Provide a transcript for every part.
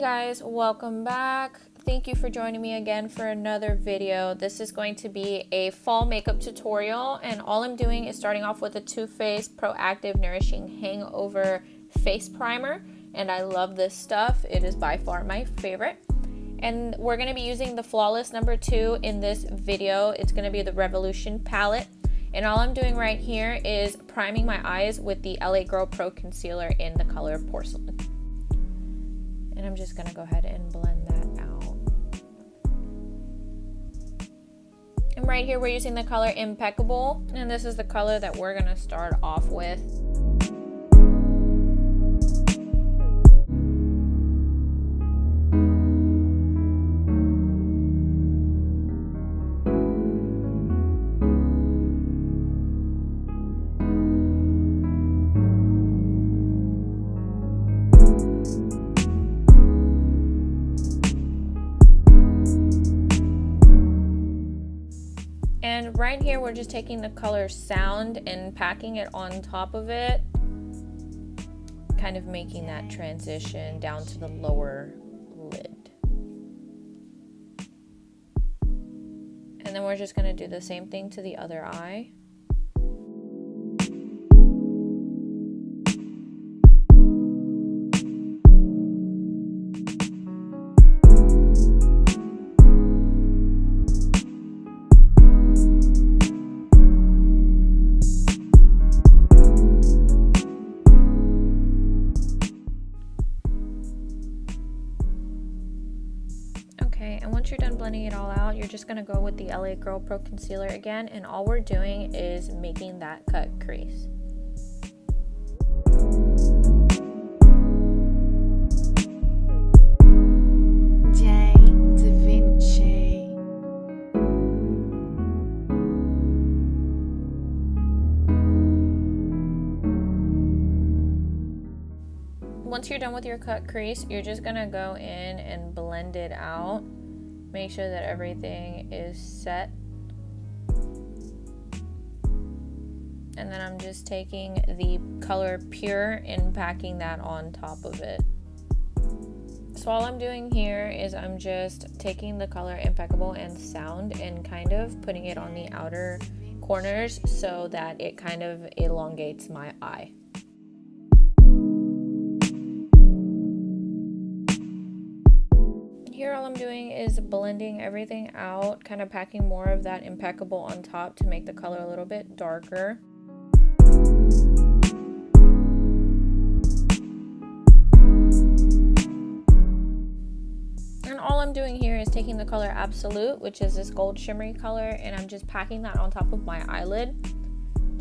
Guys, welcome back. Thank you for joining me again for another video. This is going to be a fall makeup tutorial, and all I'm doing is starting off with a Too Faced Proactive Nourishing Hangover Face Primer, and I love this stuff. It is by far my favorite. And we're going to be using the Flawless #2 in this video. It's going to be the Revolution palette, and all I'm doing right here is priming my eyes with the LA Girl Pro Concealer in the color Porcelain. And I'm just going to go ahead and blend that out. And right here we're using the color Impeccable, and this is the color that we're going to start off with. And right here, we're just taking the color Sound and packing it on top of it, kind of making that transition down to the lower lid. And then we're just going to do the same thing to the other eye. And once you're done blending it all out, you're just going to go with the LA Girl Pro Concealer again, and all we're doing is making that cut crease. Once you're done with your cut crease, you're just going to go in and blend it out. Make sure that everything is set. And then I'm just taking the color Pure and packing that on top of it. So all I'm doing here is I'm just taking the color Impeccable and Sound and kind of putting it on the outer corners so that it kind of elongates my eye. Here all I'm doing is blending everything out, kind of packing more of that Impeccable on top to make the color a little bit darker. And all I'm doing here is taking the color Absolute, which is this gold shimmery color, and I'm just packing that on top of my eyelid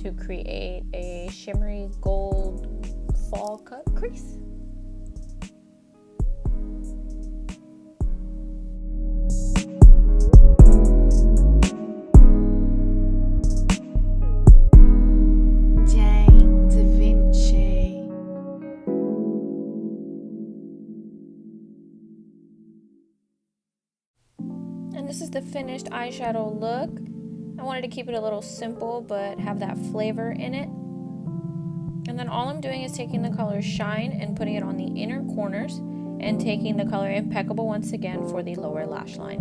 to create a shimmery gold fall cut crease. And this is the finished eyeshadow look. I wanted to keep it a little simple but have that flavor in it. And then all I'm doing is taking the color Shine and putting it on the inner corners, and taking the color Impeccable once again for the lower lash line.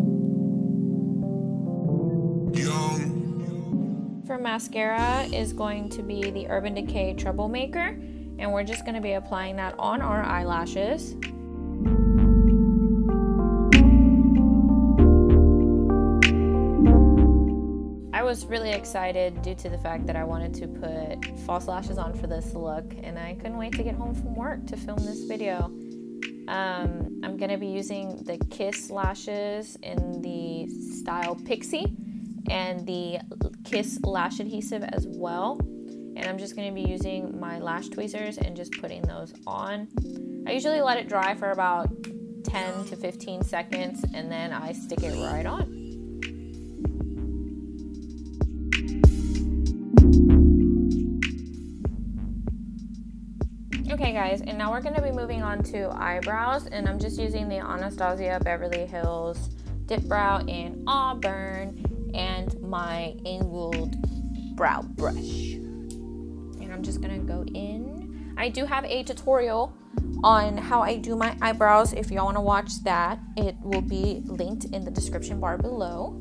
For mascara is going to be the Urban Decay Troublemaker, and we're just going to be applying that on our eyelashes. I was really excited due to the fact that I wanted to put false lashes on for this look, and I couldn't wait to get home from work to film this video. I'm going to be using the Kiss lashes in the style Pixie and the Kiss lash adhesive as well. And I'm just going to be using my lash tweezers and just putting those on. I usually let it dry for about 10 to 15 seconds, and then I stick it right on. Okay guys, and now we're going to be moving on to eyebrows, and I'm just using the Anastasia Beverly Hills Dip Brow in Auburn and my angled brow brush. And I'm just going to go in. I do have a tutorial on how I do my eyebrows. If y'all want to watch that, it will be linked in the description bar below.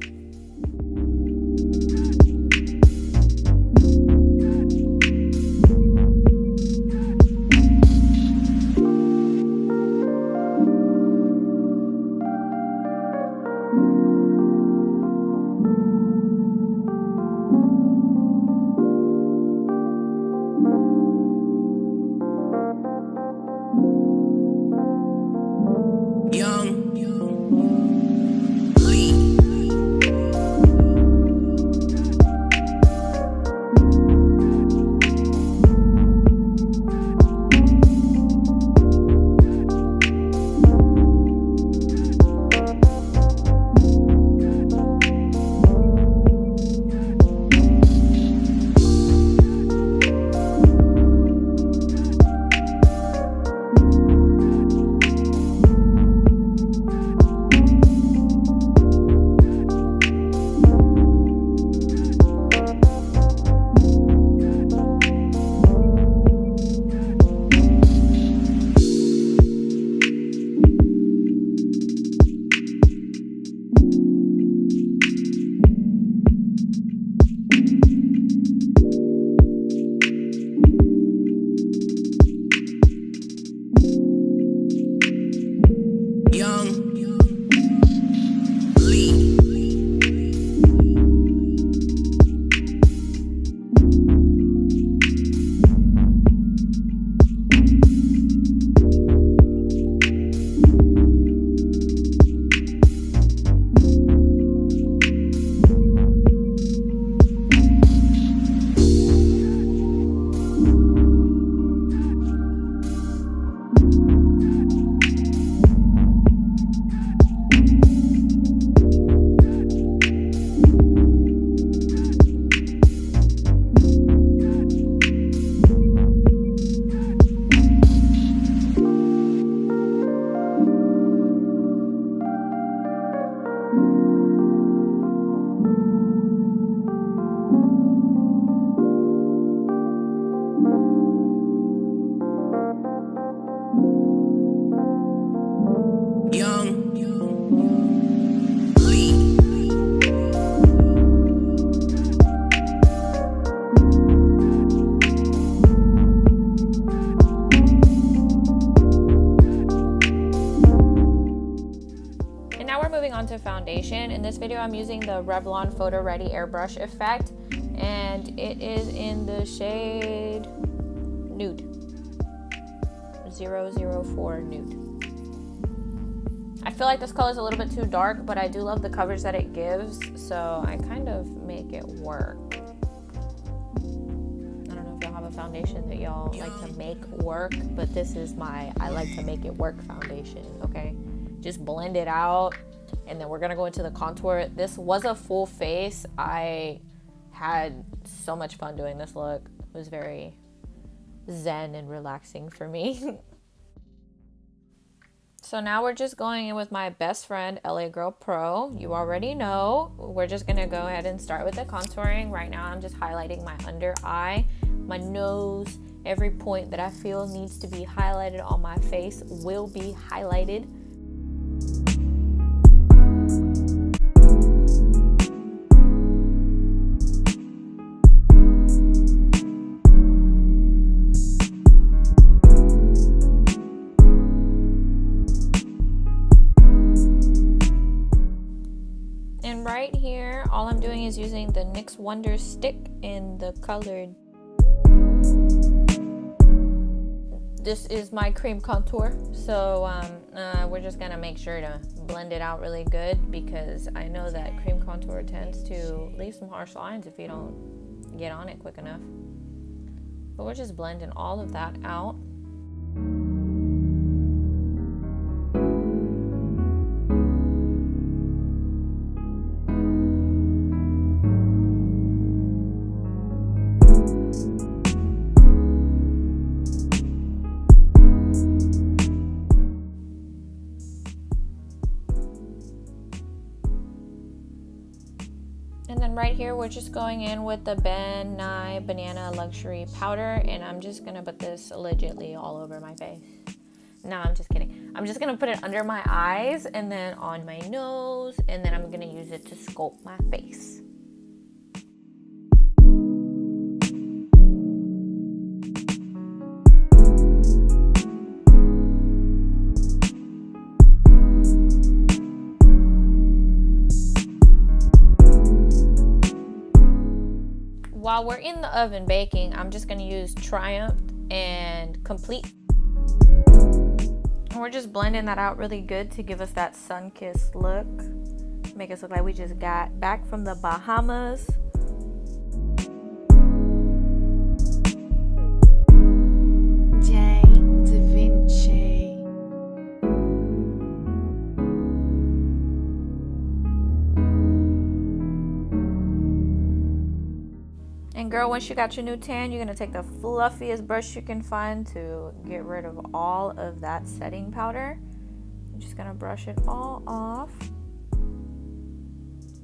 Onto foundation. In this video I'm using the Revlon Photo Ready Airbrush Effect, and it is in the shade Nude 004 Nude. I feel like this color is a little bit too dark, but I do love the coverage that it gives, so I kind of make it work. I don't know if y'all have a foundation that y'all like to make work, but this is my I like to make it work foundation. Okay, just blend it out. And then we're gonna go into the contour. This was a full face. I had so much fun doing this look. It was very zen and relaxing for me. So now we're just going in with my best friend, LA Girl Pro. You already know. We're just gonna go ahead and start with the contouring. Right now I'm just highlighting my under eye, my nose. Every point that I feel needs to be highlighted on my face will be highlighted. And right here, all I'm doing is using the NYX Wonder Stick in the colored. This is my cream contour, so we're just gonna make sure to blend it out really good, because I know that cream contour tends to leave some harsh lines if you don't get on it quick enough. But we're just blending all of that out. And then right here, we're just going in with the Ben Nye Banana Luxury Powder, and I'm just gonna put this legitly all over my face. No, I'm just kidding. I'm just gonna put it under my eyes and then on my nose, and then I'm gonna use it to sculpt my face. While we're in the oven baking, I'm just gonna use Triumph and Complete. And we're just blending that out really good to give us that sun-kissed look. Make us look like we just got back from the Bahamas. And girl, once you got your new tan, you're going to take the fluffiest brush you can find to get rid of all of that setting powder. I'm just going to brush it all off.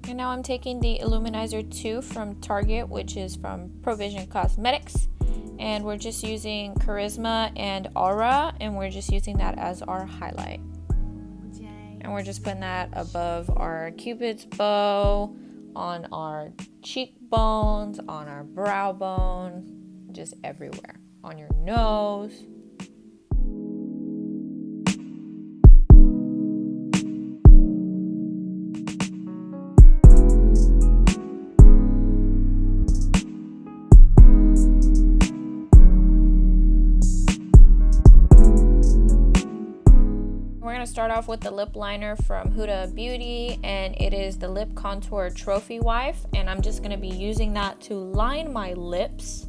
And now I'm taking the Illuminizer 2 from Target, which is from Provision Cosmetics. And we're just using Charisma and Aura, and we're just using that as our highlight. And we're just putting that above our Cupid's bow, on our cheekbones, on our brow bone, just everywhere, on your nose. Start off with the lip liner from Huda Beauty, and it is the Lip Contour Trophy Wife, and I'm just going to be using that to line my lips.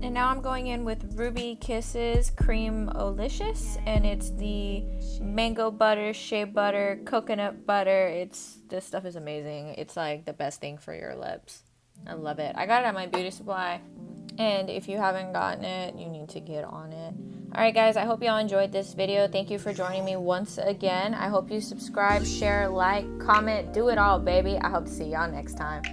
And now I'm going in with Ruby Kisses Cream Olicious, and it's the mango butter, shea butter, coconut butter. This stuff is amazing. It's like the best thing for your lips. I love it. I got it at my beauty supply. And if you haven't gotten it, you need to get on it. Alright guys, I hope y'all enjoyed this video. Thank you for joining me once again. I hope you subscribe, share, like, comment, do it all, baby. I hope to see y'all next time.